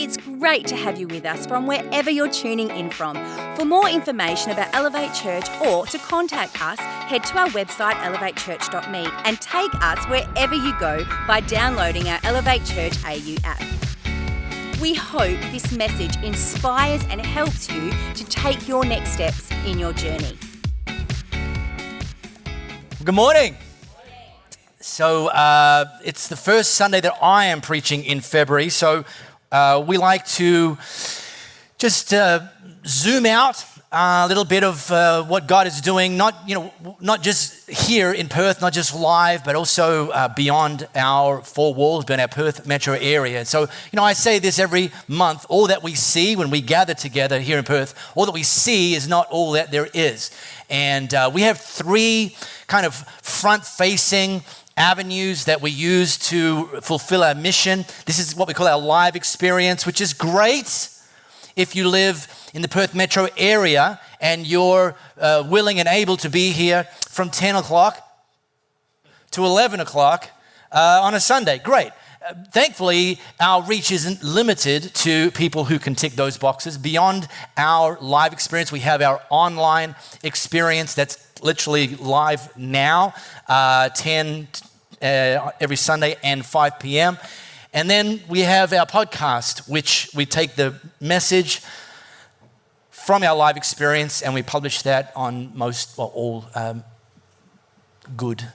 It's great to have you with us from wherever you're tuning in from. For more information about Elevate Church or to contact us, head to our website elevatechurch.me and take us wherever you go by downloading our Elevate Church AU app. We hope this message inspires and helps you to take your next steps in your journey. Good morning. So it's the first Sunday that I am preaching in February. So we like to just zoom out a little bit of what God is doing, not just here in Perth, not just live, but also beyond our four walls, beyond our Perth metro area. So, I say this every month, all that we see when we gather together here in Perth, all that we see is not all that there is. And we have three kind of front-facing avenues that we use to fulfill our mission. This is what we call our live experience, which is great if you live in the Perth metro area and you're willing and able to be here from 10 o'clock to 11 o'clock on a Sunday. Great. Thankfully, our reach isn't limited to people who can tick those boxes. Beyond our live experience, we have our online experience that's literally live now, 10 every Sunday and 5 p.m. And then we have our podcast, which we take the message from our live experience and we publish that on all good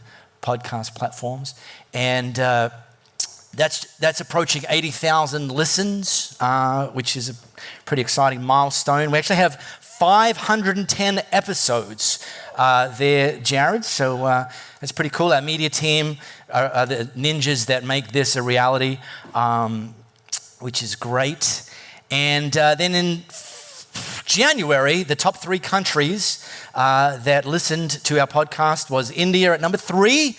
podcast platforms. And that's approaching 80,000 listens, which is a pretty exciting milestone. We actually have 510 episodes there, Jared. So it's pretty cool. Our media team are the ninjas that make this a reality, which is great. And then in January, the top 3 countries that listened to our podcast was India at number 3,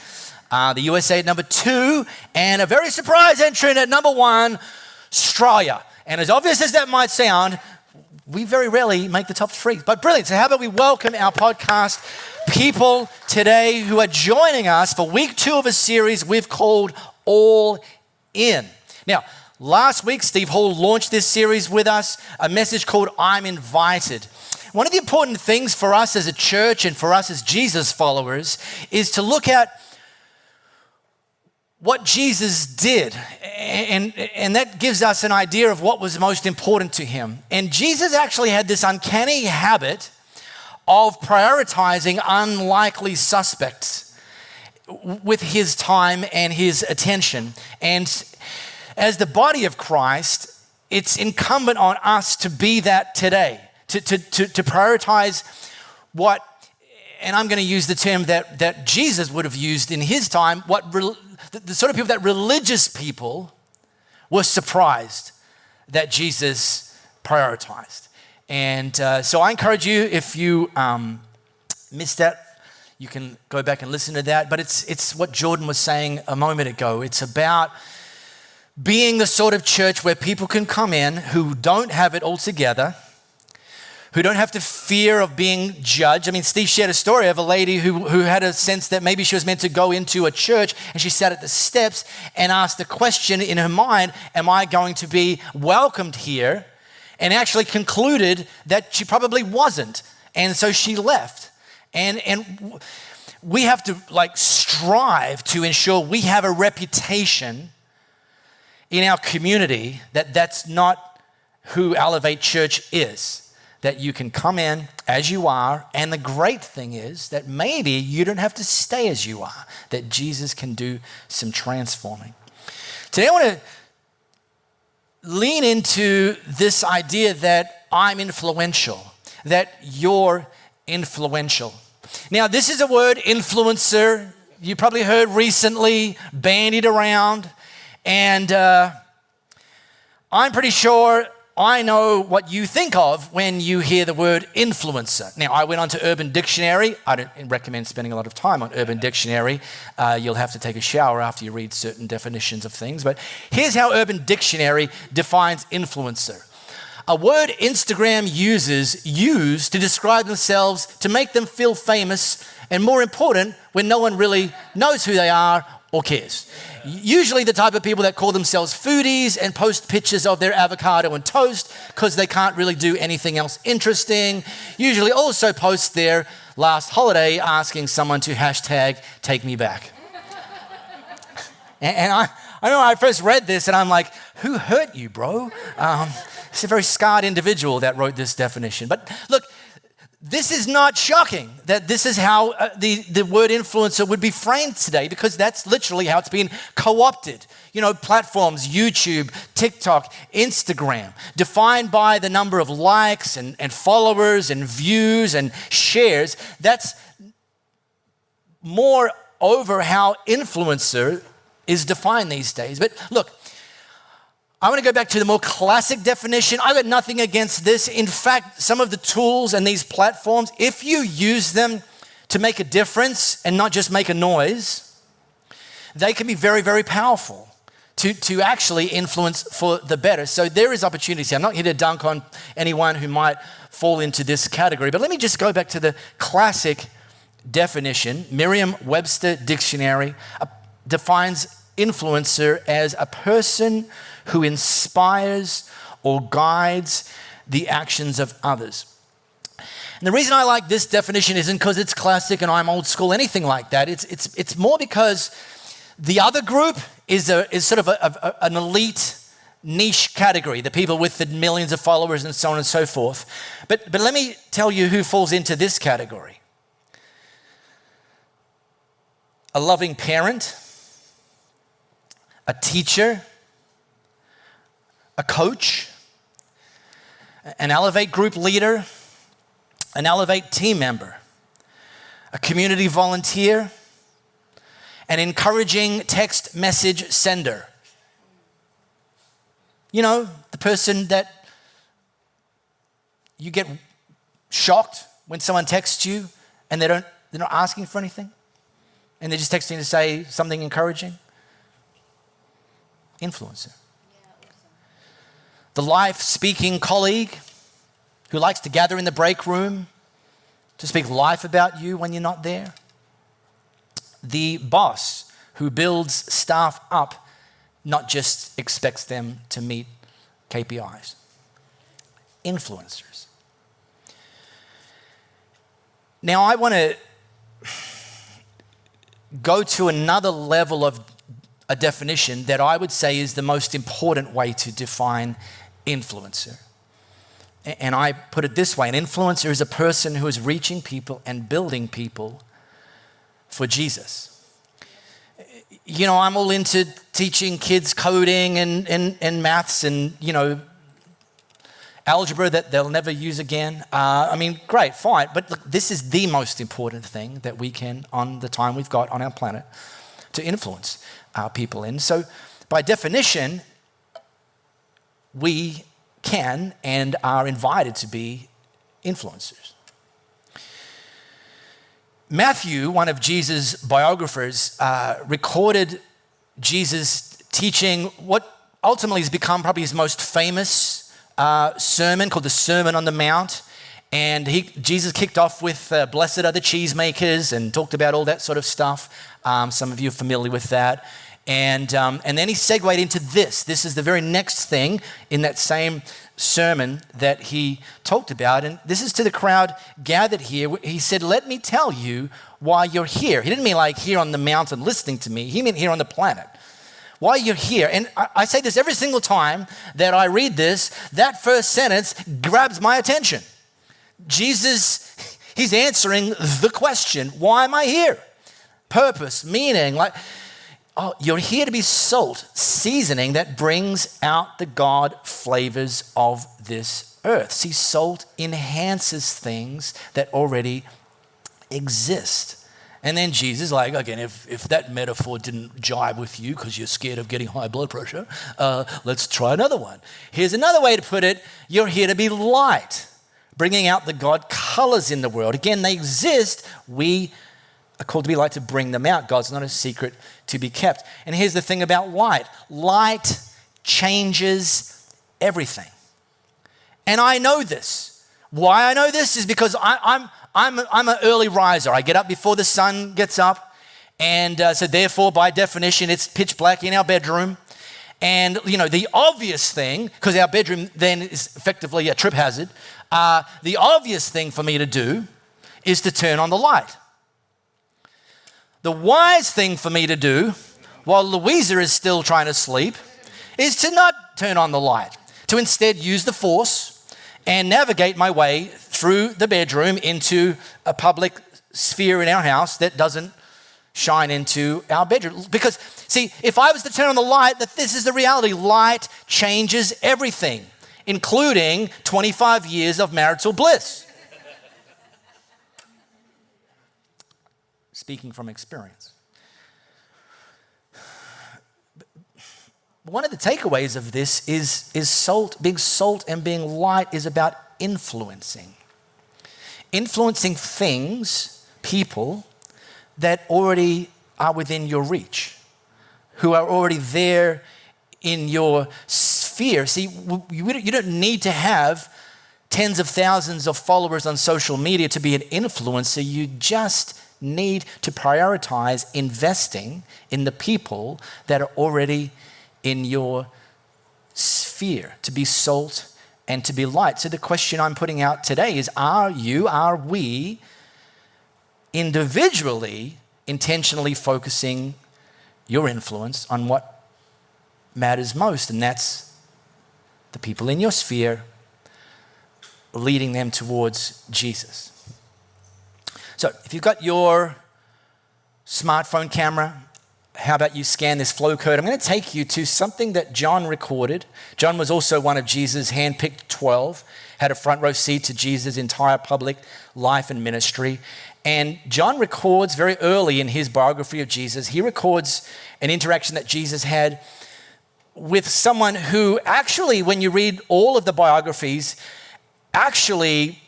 the USA at number 2, and a very surprise entrant at number 1, Australia. And as obvious as that might sound, we very rarely make the top 3, but brilliant. So how about we welcome our podcast people today who are joining us for week 2 of a series we've called All In. Now, last week, Steve Hall launched this series with us, a message called I'm Invited. One of the important things for us as a church and for us as Jesus followers is to look at what Jesus did, and that gives us an idea of what was most important to him. And Jesus actually had this uncanny habit of prioritizing unlikely suspects with his time and his attention. And as the body of Christ, it's incumbent on us to be that today, to prioritize what, and I'm going to use the term that Jesus would have used in his time, the sort of people that religious people were surprised that Jesus prioritized. And so I encourage you, if you missed that, you can go back and listen to that. But it's what Jordan was saying a moment ago. It's about being the sort of church where people can come in who don't have it all together, who don't have to fear of being judged. I mean, Steve shared a story of a lady who had a sense that maybe she was meant to go into a church, and she sat at the steps and asked the question in her mind, am I going to be welcomed here? And actually concluded that she probably wasn't. And so she left. And we have to strive to ensure we have a reputation in our community that that's not who Elevate Church is. That you can come in as you are, and the great thing is that maybe you don't have to stay as you are, that Jesus can do some transforming. Today I want to lean into this idea that I'm influential, that you're influential. Now, this is a word, influencer, you probably heard recently, bandied around, and I'm pretty sure I know what you think of when you hear the word influencer. Now, I went on to Urban Dictionary. I don't recommend spending a lot of time on Urban Dictionary. You'll have to take a shower after you read certain definitions of things. But here's how Urban Dictionary defines influencer. A word Instagram users use to describe themselves to make them feel famous, and more important, when no one really knows who they are or cares. Usually the type of people that call themselves foodies and post pictures of their avocado and toast because they can't really do anything else interesting. Usually also post their last holiday asking someone to hashtag take me back. And I know I first read this and I'm like, who hurt you, bro? It's a very scarred individual that wrote this definition. But look, this is not shocking that this is how the word influencer would be framed today, because that's literally how it's been co-opted. You know, platforms, YouTube, TikTok, Instagram, defined by the number of likes and followers and views and shares. That's more over how influencer is defined these days. But look, I want to go back to the more classic definition. I've got nothing against this. In fact, some of the tools and these platforms, if you use them to make a difference and not just make a noise, they can be very, very powerful to actually influence for the better. So there is opportunity. I'm not here to dunk on anyone who might fall into this category, but let me just go back to the classic definition. Merriam-Webster Dictionary defines influencer as a person who inspires or guides the actions of others. And the reason I like this definition isn't because it's classic and I'm old school, anything like that. It's more because the other group is sort of an elite niche category, the people with the millions of followers and so on and so forth. But let me tell you who falls into this category. A loving parent, a teacher, a coach, an Elevate group leader, an Elevate team member, a community volunteer, an encouraging text message sender. You know, the person that you get shocked when someone texts you and they're not asking for anything and they're just texting to say something encouraging. Influencer. The life-speaking colleague who likes to gather in the break room to speak life about you when you're not there. The boss who builds staff up, not just expects them to meet KPIs. Influencers. Now I want to go to another level of a definition that I would say is the most important way to define influencer. And I put it this way: an influencer is a person who is reaching people and building people for Jesus. You know, I'm all into teaching kids coding and maths and, you know, algebra that they'll never use again. I mean, great, fine. But look, this is the most important thing that we can, on the time we've got on our planet, to influence people in. So by definition, we can and are invited to be influencers. Matthew, one of Jesus' biographers, recorded Jesus teaching what ultimately has become probably his most famous sermon, called the Sermon on the Mount. And Jesus kicked off with blessed are the cheesemakers and talked about all that sort of stuff. Some of you are familiar with that. And then he segued into this. This is the very next thing in that same sermon that he talked about. And this is to the crowd gathered here. He said, let me tell you why you're here. He didn't mean like here on the mountain listening to me. He meant here on the planet. Why you're here. And I say this every single time that I read this, that first sentence grabs my attention. Jesus, he's answering the question, why am I here? Purpose, meaning, like, oh, you're here to be salt, seasoning that brings out the God flavors of this earth. See, salt enhances things that already exist. And then Jesus, like, again, if that metaphor didn't jibe with you because you're scared of getting high blood pressure, let's try another one. Here's another way to put it. You're here to be light, bringing out the God colors in the world. Again, they exist. We are called to be light to bring them out. God's not a secret to be kept. And here's the thing about light. Light changes everything. And I know this. Why I know this is because I'm an early riser. I get up before the sun gets up, And so therefore, by definition, it's pitch black in our bedroom. And, the obvious thing, because our bedroom then is effectively a trip hazard, the obvious thing for me to do is to turn on the light. The wise thing for me to do, while Louisa is still trying to sleep, is to not turn on the light, to instead use the force and navigate my way through the bedroom into a public sphere in our house that doesn't shine into our bedroom. Because, see, if I was to turn on the light, that this is the reality. Light changes everything, including 25 years of marital bliss. Speaking from experience. One of the takeaways of this is salt. Being salt and being light is about influencing. Influencing things, people, that already are within your reach, who are already there in your sphere. See, you don't need to have tens of thousands of followers on social media to be an influencer. You just need to prioritize investing in the people that are already in your sphere, to be salt and to be light. So the question I'm putting out today is, are we individually intentionally focusing your influence on what matters most? And that's the people in your sphere, leading them towards Jesus. So if you've got your smartphone camera, how about you scan this flow code? I'm going to take you to something that John recorded. John was also one of Jesus' handpicked 12, had a front row seat to Jesus' entire public life and ministry. And John records very early in his biography of Jesus, he records an interaction that Jesus had with someone who actually, when you read all of the biographies, actually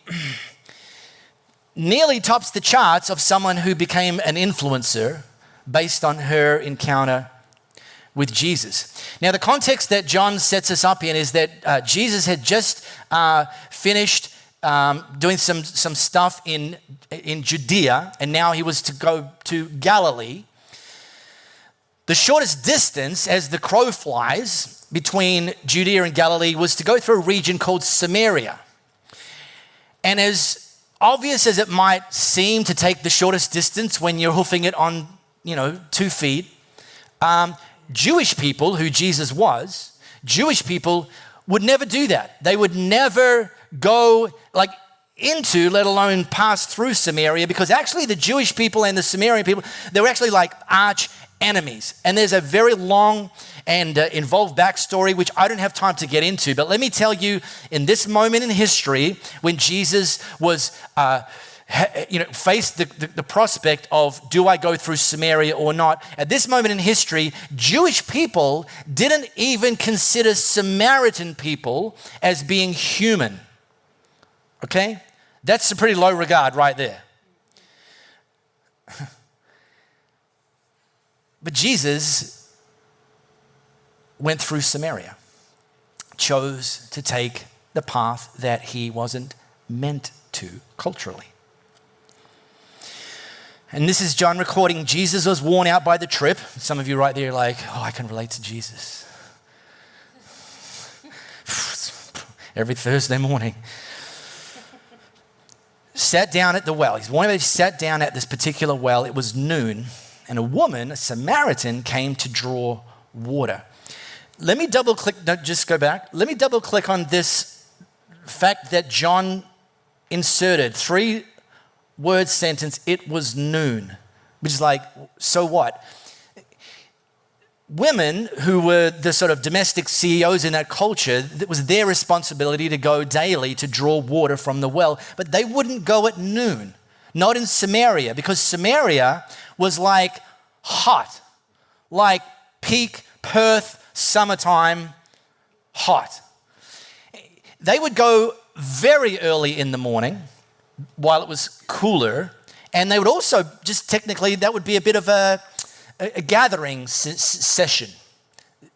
nearly tops the charts of someone who became an influencer based on her encounter with Jesus. Now, the context that John sets us up in is that Jesus had just finished doing some stuff in Judea, and now he was to go to Galilee. The shortest distance, as the crow flies, between Judea and Galilee was to go through a region called Samaria. And as obvious as it might seem to take the shortest distance when you're hoofing it on 2 feet, Jewish people, who Jesus was, Jewish people would never do that. They would never go into, let alone pass through Samaria, because actually the Jewish people and the Samaritan people, they were actually like arch enemies. And there's a very long and involved backstory, which I don't have time to get into. But let me tell you, in this moment in history, when Jesus was faced the prospect of, do I go through Samaria or not? At this moment in history, Jewish people didn't even consider Samaritan people as being human. Okay? That's a pretty low regard right there. But Jesus went through Samaria, chose to take the path that he wasn't meant to culturally. And this is John recording. Jesus was worn out by the trip. Some of you right there are like, oh, I can relate to Jesus. Every Thursday morning. Sat down at the well. He's worn out. He sat down at this particular well. It was noon. And a woman, a Samaritan, came to draw water. Let me double click, don't just go back. Let me double click on this fact that John inserted. 3-word sentence, it was noon. Which is like, so what? Women who were the sort of domestic CEOs in that culture, it was their responsibility to go daily to draw water from the well. But they wouldn't go at noon. Not in Samaria, because Samaria was like hot, like peak Perth summertime hot. They would go very early in the morning while it was cooler, and they would also just technically, that would be a bit of a gathering session.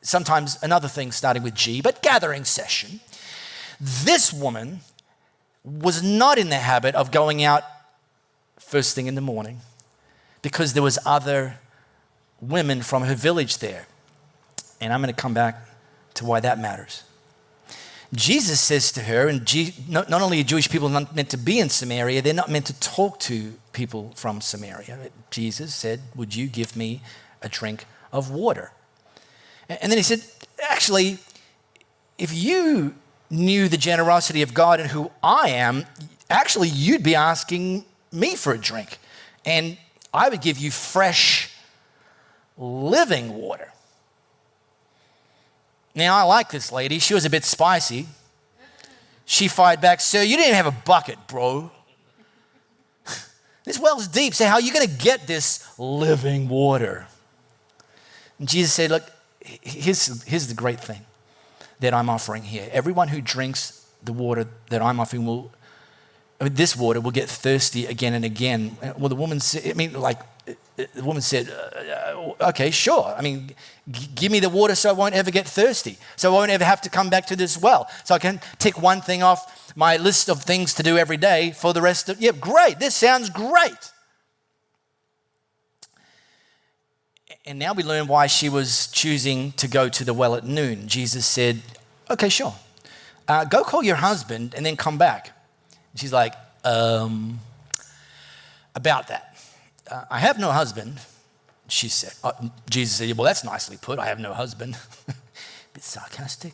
Sometimes another thing starting with G, but gathering session. This woman was not in the habit of going out first thing in the morning, because there was other women from her village there. And I'm going to come back to why that matters. Jesus says to her, and not only are Jewish people not meant to be in Samaria, they're not meant to talk to people from Samaria. Jesus said, would you give me a drink of water? And then he said, actually, if you knew the generosity of God and who I am, actually you'd be asking me for a drink. And I would give you fresh, living water. Now, I like this lady. She was a bit spicy. She fired back, sir, you didn't have a bucket, bro. This well's deep, so how are you going to get this living water? And Jesus said, look, here's the great thing that I'm offering here. Everyone who drinks the water that I'm offering this water will get thirsty again and again. Well, the woman said, okay, sure. I mean, give me the water so I won't ever get thirsty, so I won't ever have to come back to this well, so I can tick one thing off my list of things to do every day for the rest of, great, this sounds great. And now we learn why she was choosing to go to the well at noon. Jesus said, okay, sure. Go call your husband and then come back. And she's like, about that. I have no husband, she said. Jesus said, well, that's nicely put. I have no husband. A bit sarcastic.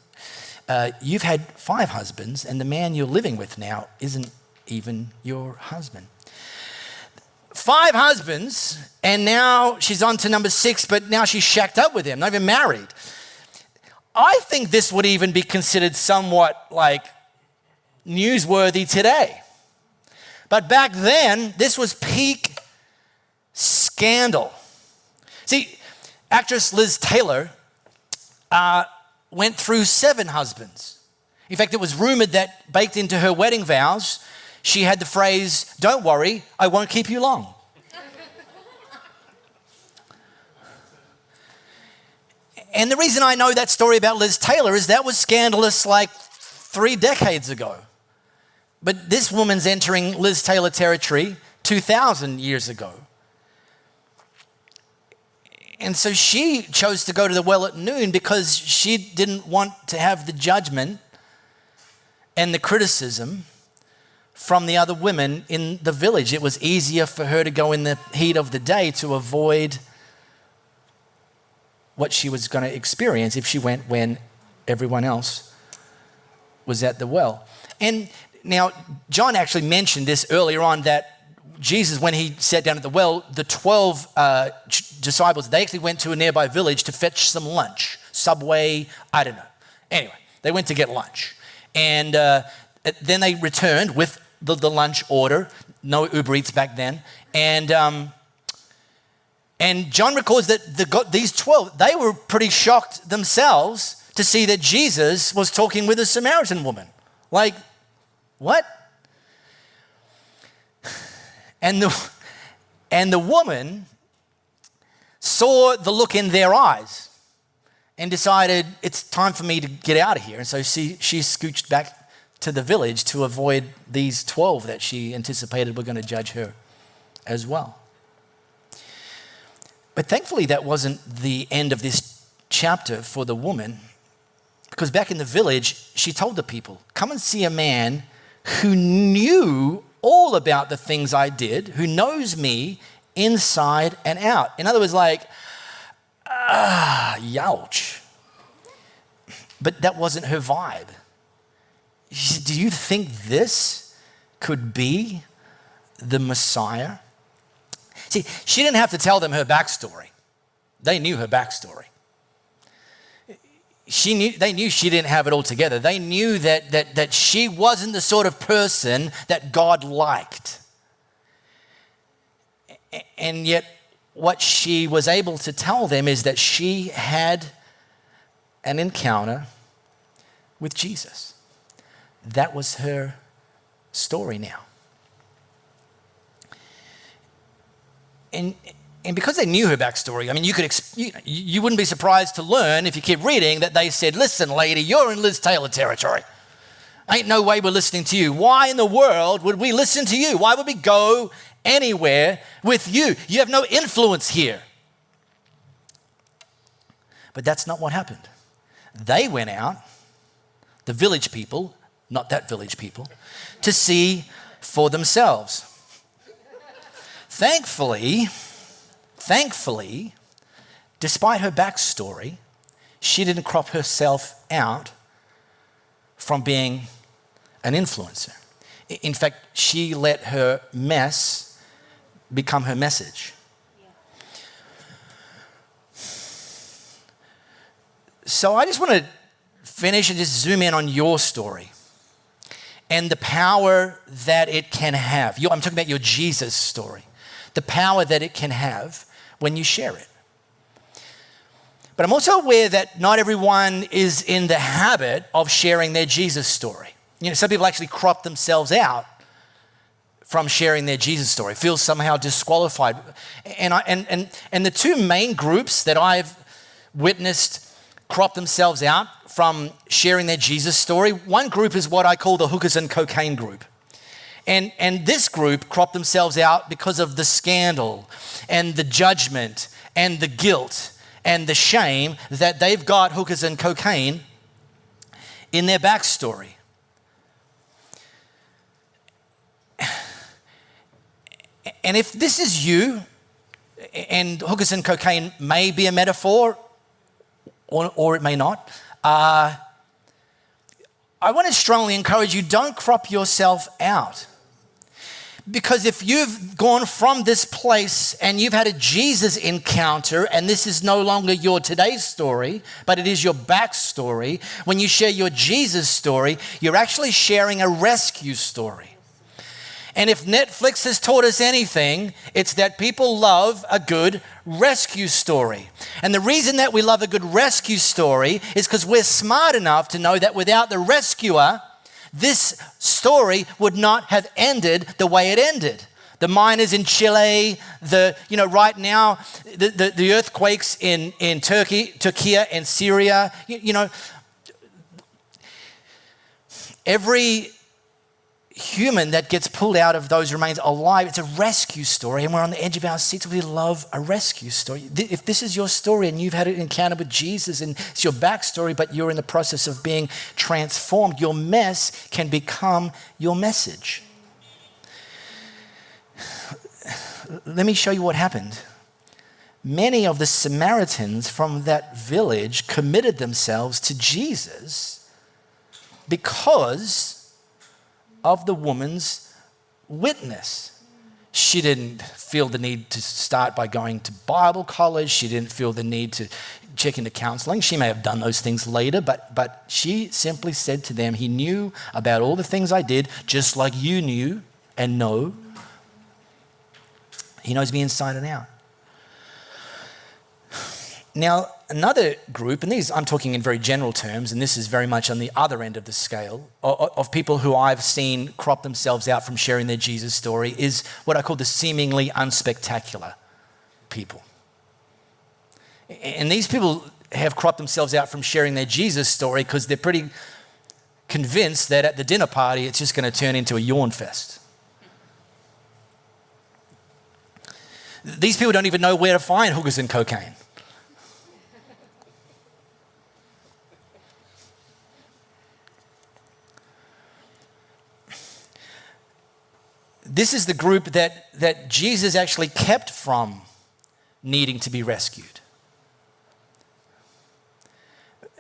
You've had 5 husbands, and the man you're living with now isn't even your husband. 5 husbands, and now she's on to number 6, but now she's shacked up with him, not even married. I think this would even be considered somewhat like newsworthy today. But back then, this was peak scandal. See, actress Liz Taylor went through 7 husbands. In fact, it was rumored that baked into her wedding vows, she had the phrase, don't worry, I won't keep you long. And the reason I know that story about Liz Taylor is that was scandalous like 3 decades ago. But this woman's entering Liz Taylor territory 2,000 years ago. And so she chose to go to the well at noon because she didn't want to have the judgment and the criticism from the other women in the village. It was easier for her to go in the heat of the day to avoid what she was going to experience if she went when everyone else was at the well. And now, John actually mentioned this earlier on, that Jesus, when he sat down at the well, the 12 disciples, they actually went to a nearby village to fetch some lunch. Subway, I don't know. Anyway, they went to get lunch. And then they returned with the lunch order. No Uber Eats back then. And John records that these 12, they were pretty shocked themselves to see that Jesus was talking with a Samaritan woman. Like, what? And the woman saw the look in their eyes and decided, it's time for me to get out of here. And so she scooched back to the village to avoid these 12 that she anticipated were going to judge her as well. But thankfully, that wasn't the end of this chapter for the woman, because back in the village, she told the people, come and see a man who knew all about the things I did, who knows me inside and out. In other words, like, youch. But that wasn't her vibe. She said, do you think this could be the Messiah? See, she didn't have to tell them her backstory. They knew her backstory. They knew she didn't have it all together. They knew that she wasn't the sort of person that God liked. And yet what she was able to tell them is that she had an encounter with Jesus. That was her story now. And because they knew her backstory, I mean, you wouldn't be surprised to learn, if you keep reading, that they said, listen, lady, you're in Liz Taylor territory. Ain't no way we're listening to you. Why in the world would we listen to you? Why would we go anywhere with you? You have no influence here. But that's not what happened. They went out, the village people, not that village people, to see for themselves. Thankfully, despite her backstory, she didn't crop herself out from being an influencer. In fact, she let her mess become her message. So I just want to finish and just zoom in on your story and the power that it can have. I'm talking about your Jesus story, the power that it can have when you share it. But I'm also aware that not everyone is in the habit of sharing their Jesus story. Some people actually crop themselves out from sharing their Jesus story, feel somehow disqualified. And the two main groups that I've witnessed crop themselves out from sharing their Jesus story, one group is what I call the hookers and cocaine group. And this group crop themselves out because of the scandal and the judgment and the guilt and the shame that they've got hookers and cocaine in their backstory. And if this is you, and hookers and cocaine may be a metaphor, or it may not, I want to strongly encourage you, don't crop yourself out. Because if you've gone from this place and you've had a Jesus encounter, and this is no longer your today's story, but it is your backstory, when you share your Jesus story, you're actually sharing a rescue story. And if Netflix has taught us anything, it's that people love a good rescue story. And the reason that we love a good rescue story is because we're smart enough to know that without the rescuer, this story would not have ended the way it ended. The miners in Chile, right now, the earthquakes in Turkey and Syria, every human that gets pulled out of those remains alive, it's a rescue story, and we're on the edge of our seats. We love a rescue story. If this is your story and you've had an encounter with Jesus and it's your backstory, but you're in the process of being transformed, your mess can become your message. Let me show you what happened. Many of the Samaritans from that village committed themselves to Jesus because of the woman's witness. She didn't feel the need to start by going to Bible college. She didn't feel the need to check into counseling. She may have done those things later, but she simply said to them, he knew about all the things I did, just like you knew and know. He knows me inside and out. Now, another group, and these I'm talking in very general terms, and this is very much on the other end of the scale, of people who I've seen crop themselves out from sharing their Jesus story, is what I call the seemingly unspectacular people. And these people have cropped themselves out from sharing their Jesus story because they're pretty convinced that at the dinner party it's just going to turn into a yawn fest. These people don't even know where to find hookers and cocaine. This is the group that Jesus actually kept from needing to be rescued.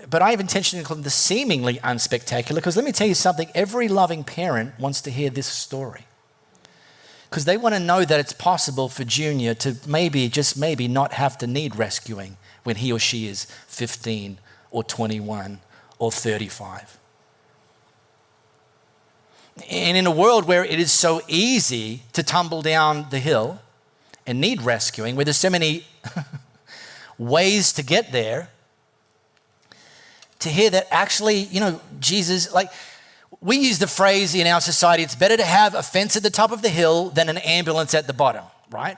But I have intentionally called them the seemingly unspectacular, because let me tell you something, every loving parent wants to hear this story. Because they want to know that it's possible for Junior to just maybe not have to need rescuing when he or she is 15 or 21 or 35. And in a world where it is so easy to tumble down the hill and need rescuing, where there's so many ways to get there, to hear that actually, Jesus, we use the phrase in our society, it's better to have a fence at the top of the hill than an ambulance at the bottom, right?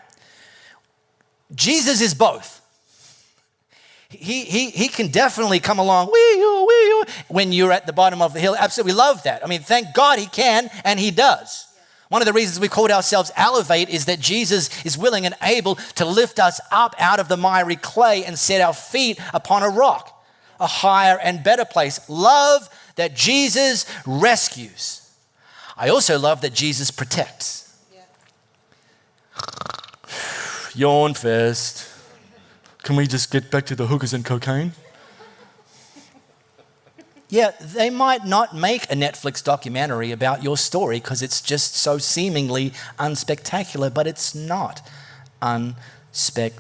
Jesus is both. He can definitely come along when you're at the bottom of the hill. Absolutely love that. I mean, thank God he can, and he does. One of the reasons we called ourselves Elevate is that Jesus is willing and able to lift us up out of the miry clay and set our feet upon a rock, a higher and better place. Love that Jesus rescues. I also love that Jesus protects. Yawn first. Can we just get back to the hookers and cocaine? Yeah, they might not make a Netflix documentary about your story because it's just so seemingly unspectacular, but it's not unspectacular.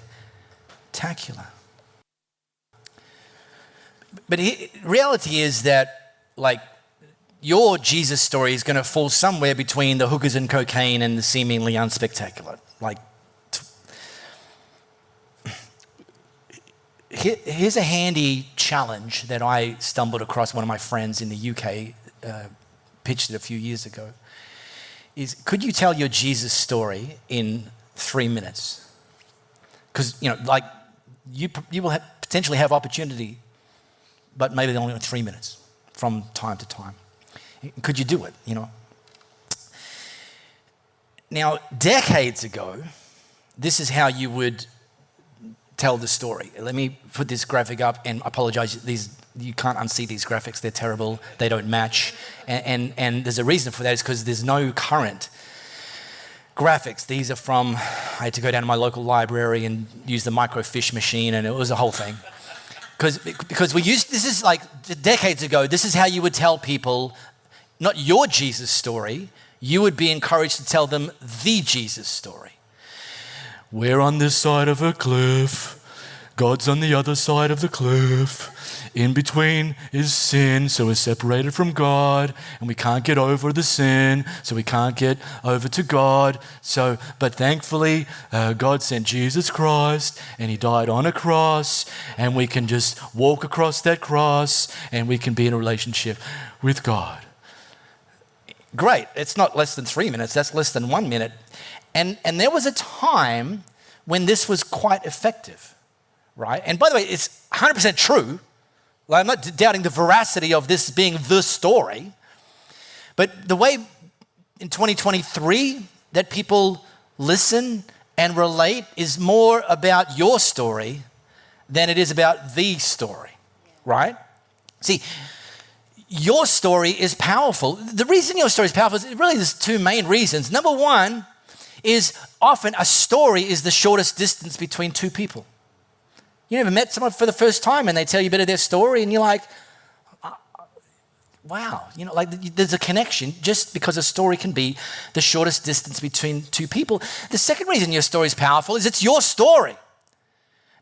But reality is that, like, your Jesus story is going to fall somewhere between the hookers and cocaine and the seemingly unspectacular. Like, here's a handy challenge that I stumbled across. One of my friends in the UK pitched it a few years ago. Is, could you tell your Jesus story in 3 minutes? Because, you will potentially have opportunity, but maybe only 3 minutes from time to time. Could you do it, Now, decades ago, this is how you would tell the story. Let me put this graphic up, and I apologize, you can't unsee these graphics, they're terrible, they don't match, and there's a reason for that, is because there's no current graphics. These are from, I had to go down to my local library and use the microfiche machine, and it was a whole thing. Because this is like decades ago, this is how you would tell people, not your Jesus story, you would be encouraged to tell them the Jesus story. We're on this side of a cliff. God's on the other side of the cliff. In between is sin, so we're separated from God, and we can't get over the sin, so we can't get over to God. But thankfully, God sent Jesus Christ, and he died on a cross, and we can just walk across that cross, and we can be in a relationship with God. Great. It's not less than 3 minutes. That's less than 1 minute. And there was a time when this was quite effective, right? And by the way, it's 100% true. Like, I'm not doubting the veracity of this being the story. But the way in 2023 that people listen and relate is more about your story than it is about the story, right? See, your story is powerful. The reason your story is powerful is really there's two main reasons. Number one is often a story is the shortest distance between two people. You ever met someone for the first time and they tell you a bit of their story and you're like, wow, there's a connection just because a story can be the shortest distance between two people. The second reason your story is powerful is it's your story.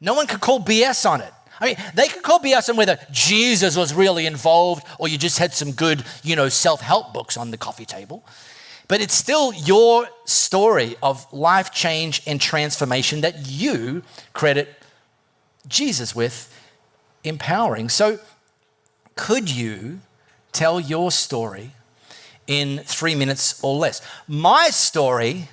No one can call BS on it. I mean, they could call BS on whether Jesus was really involved or you just had some good, self-help books on the coffee table. But it's still your story of life change and transformation that you credit Jesus with empowering. So could you tell your story in 3 minutes or less? My story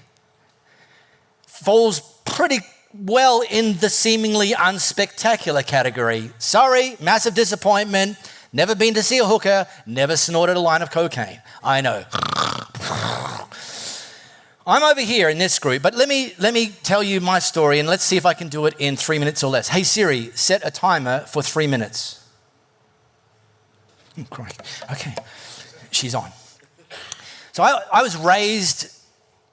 falls pretty well in the seemingly unspectacular category. Sorry, massive disappointment, never been to see a hooker, never snorted a line of cocaine. I know. I'm over here in this group, but let me tell you my story and let's see if I can do it in 3 minutes or less. Hey Siri, set a timer for 3 minutes. Great. Okay, she's on. So I was raised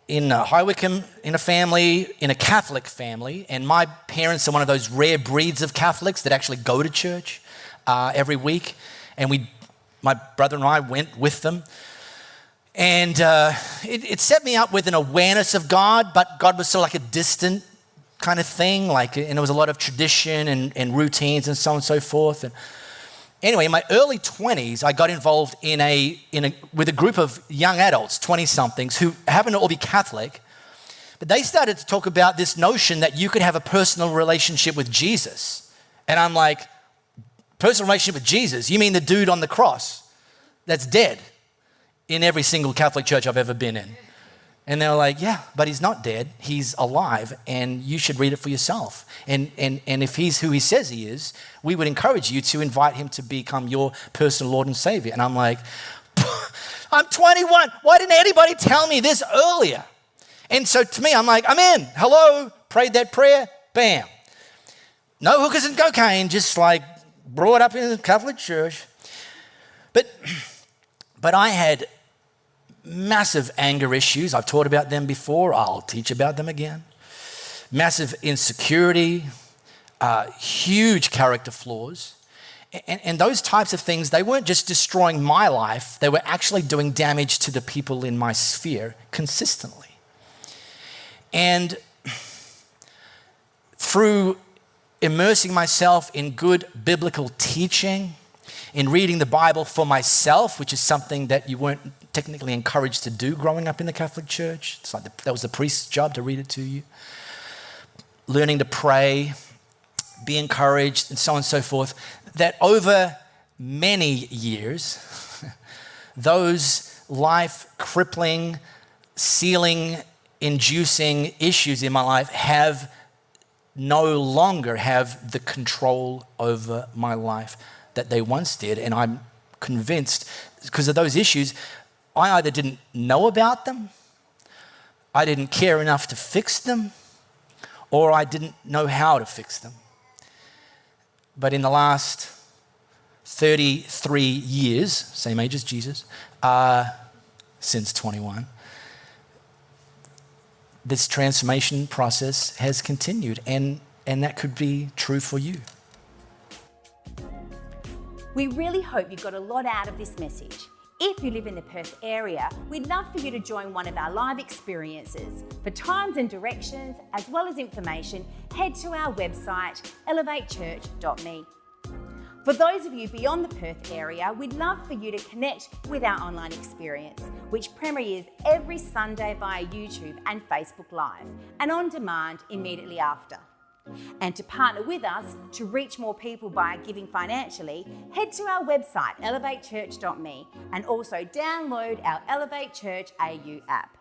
in High Wycombe in a Catholic family, and my parents are one of those rare breeds of Catholics that actually go to church every week, and my brother and I went with them. And it set me up with an awareness of God, but God was sort of like a distant kind of thing, and there was a lot of tradition and routines and so on and so forth. And anyway, in my early 20s, I got involved with a group of young adults, 20-somethings, who happened to all be Catholic, but they started to talk about this notion that you could have a personal relationship with Jesus. And I'm like, personal relationship with Jesus? You mean the dude on the cross that's dead? In every single Catholic church I've ever been in. And they were like, yeah, but he's not dead. He's alive, and you should read it for yourself. And if he's who he says he is, we would encourage you to invite him to become your personal Lord and Savior. And I'm like, I'm 21. Why didn't anybody tell me this earlier? And so to me, I'm like, I'm in. Hello, prayed that prayer, bam. No hookers and cocaine, just like brought up in the Catholic Church. But I had massive anger issues. I've taught about them before. I'll teach about them again. Massive insecurity, huge character flaws. And those types of things, they weren't just destroying my life, they were actually doing damage to the people in my sphere consistently. And through immersing myself in good biblical teaching, in reading the Bible for myself, which is something that you weren't technically encouraged to do growing up in the Catholic Church. It's like that was the priest's job to read it to you. Learning to pray, be encouraged, and so on and so forth. That over many years, those life-crippling, ceiling-inducing issues in my life have no longer have the control over my life that they once did. And I'm convinced, because of those issues, I either didn't know about them, I didn't care enough to fix them, or I didn't know how to fix them. But in the last 33 years, same age as Jesus, since 21, this transformation process has continued, and that could be true for you. We really hope you got a lot out of this message. If you live in the Perth area, we'd love for you to join one of our live experiences. For times and directions, as well as information, head to our website, elevatechurch.me. For those of you beyond the Perth area, we'd love for you to connect with our online experience, which premieres every Sunday via YouTube and Facebook Live, and on demand immediately after. And to partner with us to reach more people by giving financially, head to our website, elevatechurch.me, and also download our Elevate Church AU app.